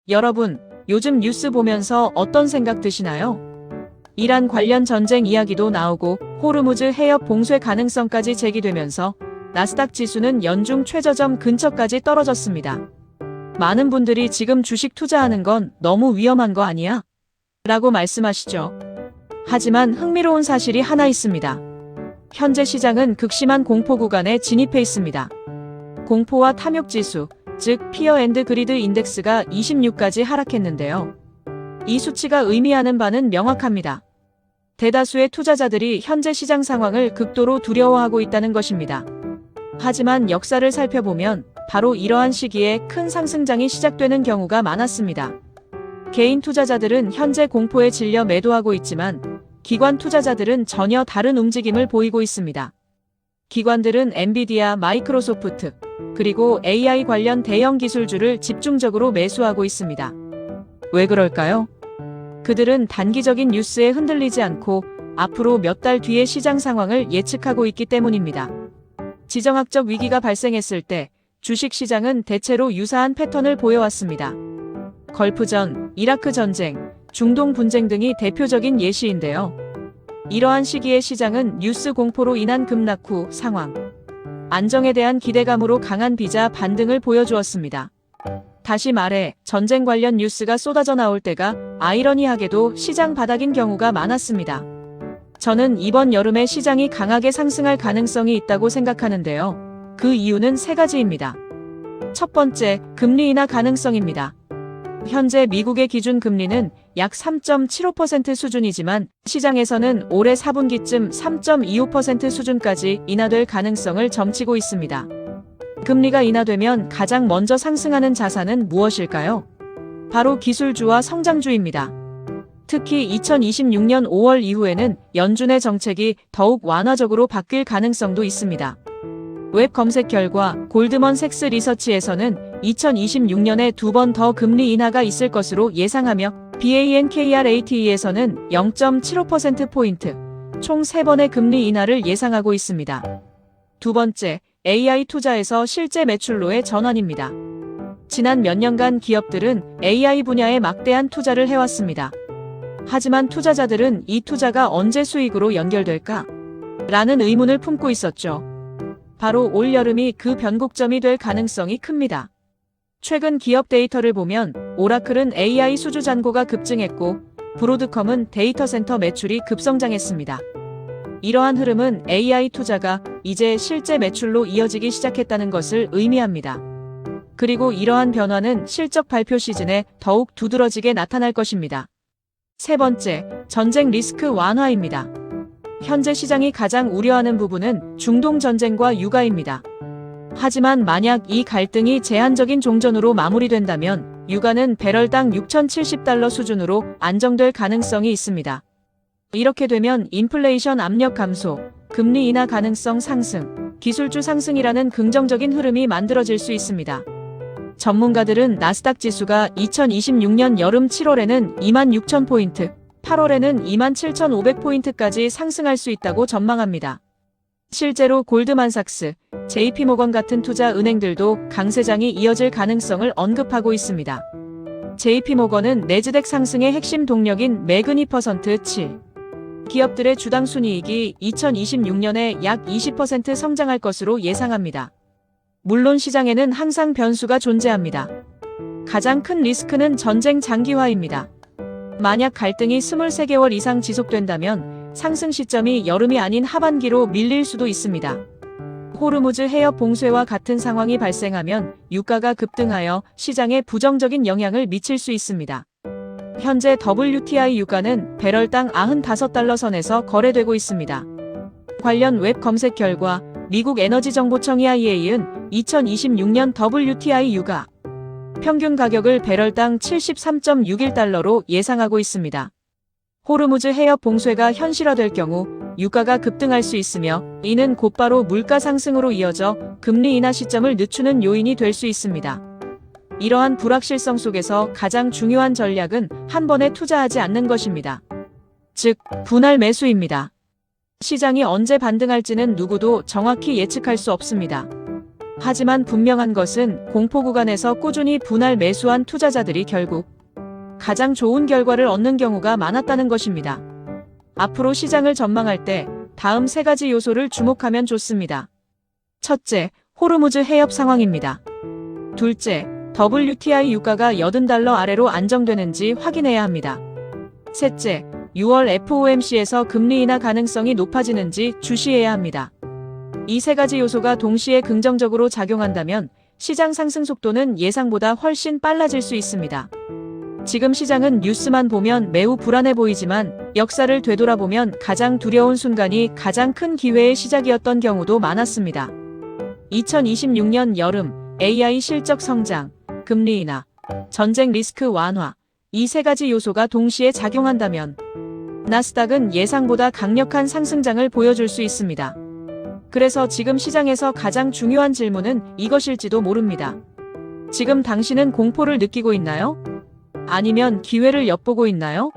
여러분, 요즘 뉴스 보면서 어떤 생각 드시나요? 이란 관련 전쟁 이야기도 나오고 호르무즈 해협 봉쇄 가능성까지 제기되면서 나스닥 지수는 연중 최저점 근처까지 떨어졌습니다. 많은 분들이 지금 주식 투자하는 건 너무 위험한 거 아니야? 라고 말씀하시죠. 하지만 흥미로운 사실이 하나 있습니다. 현재 시장은 극심한 공포 구간에 진입해 있습니다. 공포와 탐욕 지수, 즉 피어 앤드 그리드 인덱스가 26까지 하락했는데요. 이 수치가 의미하는 바는 명확합니다. 대다수의 투자자들이 현재 시장 상황을 극도로 두려워하고 있다는 것입니다. 하지만 역사를 살펴보면 바로 이러한 시기에 큰 상승장이 시작되는 경우가 많았습니다. 개인 투자자들은 현재 공포에 질려 매도하고 있지만 기관 투자자들은 전혀 다른 움직임을 보이고 있습니다. 기관들은 엔비디아, 마이크로소프트, 그리고 AI 관련 대형 기술주를 집중적으로 매수하고 있습니다. 왜 그럴까요? 그들은 단기적인 뉴스에 흔들리지 않고 앞으로 몇 달 뒤의 시장 상황을 예측하고 있기 때문입니다. 지정학적 위기가 발생했을 때 주식 시장은 대체로 유사한 패턴을 보여왔습니다. 걸프전, 이라크 전쟁, 중동 분쟁 등이 대표적인 예시인데요. 이러한 시기의 시장은 뉴스 공포로 인한 급락 후 상황, 안정에 대한 기대감으로 강한 비자 반등을 보여주었습니다. 다시 말해 전쟁 관련 뉴스가 쏟아져 나올 때가 아이러니하게도 시장 바닥인 경우가 많았습니다. 저는 이번 여름에 시장이 강하게 상승할 가능성이 있다고 생각하는데요. 그 이유는 세 가지입니다. 첫 번째, 금리 인하 가능성입니다. 현재 미국의 기준 금리는 약 3.75% 수준이지만 시장에서는 올해 4분기쯤 3.25% 수준까지 인하될 가능성을 점치고 있습니다. 금리가 인하되면 가장 먼저 상승하는 자산은 무엇일까요? 바로 기술주와 성장주입니다. 특히 2026년 5월 이후에는 연준의 정책이 더욱 완화적으로 바뀔 가능성도 있습니다. 웹 검색 결과 골드먼색스 리서치에서는 2026년에 2번 더 금리 인하가 있을 것으로 예상하며 BANKRATE에서는 0.75%포인트, 총 3번의 금리 인하를 예상하고 있습니다. 두 번째, AI 투자에서 실제 매출로의 전환입니다. 지난 몇 년간 기업들은 AI 분야에 막대한 투자를 해왔습니다. 하지만 투자자들은 이 투자가 언제 수익으로 연결될까? 라는 의문을 품고 있었죠. 바로 올여름이 그 변곡점이 될 가능성이 큽니다. 최근 기업 데이터를 보면 오라클은 AI 수주 잔고가 급증했고 브로드컴은 데이터 센터 매출이 급성장했습니다. 이러한 흐름은 AI 투자가 이제 실제 매출로 이어지기 시작했다는 것을 의미합니다. 그리고 이러한 변화는 실적 발표 시즌에 더욱 두드러지게 나타날 것입니다. 세 번째, 전쟁 리스크 완화입니다. 현재 시장이 가장 우려하는 부분은 중동 전쟁과 유가입니다. 하지만 만약 이 갈등이 제한적인 종전으로 마무리된다면 유가는 배럴당 6,070달러 수준으로 안정될 가능성이 있습니다. 이렇게 되면 인플레이션 압력 감소, 금리 인하 가능성 상승, 기술주 상승이라는 긍정적인 흐름이 만들어질 수 있습니다. 전문가들은 나스닥 지수가 2026년 여름 7월에는 26,000포인트, 8월에는 27,500포인트까지 상승할 수 있다고 전망합니다. 실제로 골드만삭스, JP모건 같은 투자 은행들도 강세장이 이어질 가능성을 언급하고 있습니다. JP모건은 내지덱 상승의 핵심 동력인 매근 2% 7. 기업들의 주당 순이익이 2026년에 약 20% 성장할 것으로 예상합니다. 물론 시장에는 항상 변수가 존재합니다. 가장 큰 리스크는 전쟁 장기화입니다. 만약 갈등이 23개월 이상 지속된다면 상승 시점이 여름이 아닌 하반기로 밀릴 수도 있습니다. 호르무즈 해협 봉쇄와 같은 상황이 발생하면 유가가 급등하여 시장에 부정적인 영향을 미칠 수 있습니다. 현재 WTI 유가는 배럴당 95달러 선에서 거래되고 있습니다. 관련 웹 검색 결과 미국 에너지정보청 EIA은 2026년 WTI 유가 평균 가격을 배럴당 73.61달러로 예상하고 있습니다. 호르무즈 해협 봉쇄가 현실화될 경우 유가가 급등할 수 있으며 이는 곧바로 물가 상승으로 이어져 금리 인하 시점을 늦추는 요인이 될 수 있습니다. 이러한 불확실성 속에서 가장 중요한 전략은 한 번에 투자하지 않는 것입니다. 즉, 분할 매수입니다. 시장이 언제 반등할지는 누구도 정확히 예측할 수 없습니다. 하지만 분명한 것은 공포 구간에서 꾸준히 분할 매수한 투자자들이 결국 가장 좋은 결과를 얻는 경우가 많았다는 것입니다. 앞으로 시장을 전망할 때 다음 세 가지 요소를 주목하면 좋습니다. 첫째, 호르무즈 해협 상황입니다. 둘째, WTI 유가가 80달러 아래로 안정되는지 확인해야 합니다. 셋째, 6월 FOMC에서 금리 인하 가능성이 높아지는지 주시해야 합니다. 이 세 가지 요소가 동시에 긍정적으로 작용한다면 시장 상승 속도는 예상보다 훨씬 빨라질 수 있습니다. 지금 시장은 뉴스만 보면 매우 불안해 보이지만 역사를 되돌아보면 가장 두려운 순간이 가장 큰 기회의 시작이었던 경우도 많았습니다. 2026년 여름 AI 실적 성장, 금리 인하, 전쟁 리스크 완화, 이 세 가지 요소가 동시에 작용한다면 나스닥은 예상보다 강력한 상승장을 보여줄 수 있습니다. 그래서 지금 시장에서 가장 중요한 질문은 이것일지도 모릅니다. 지금 당신은 공포를 느끼고 있나요? 아니면 기회를 엿보고 있나요?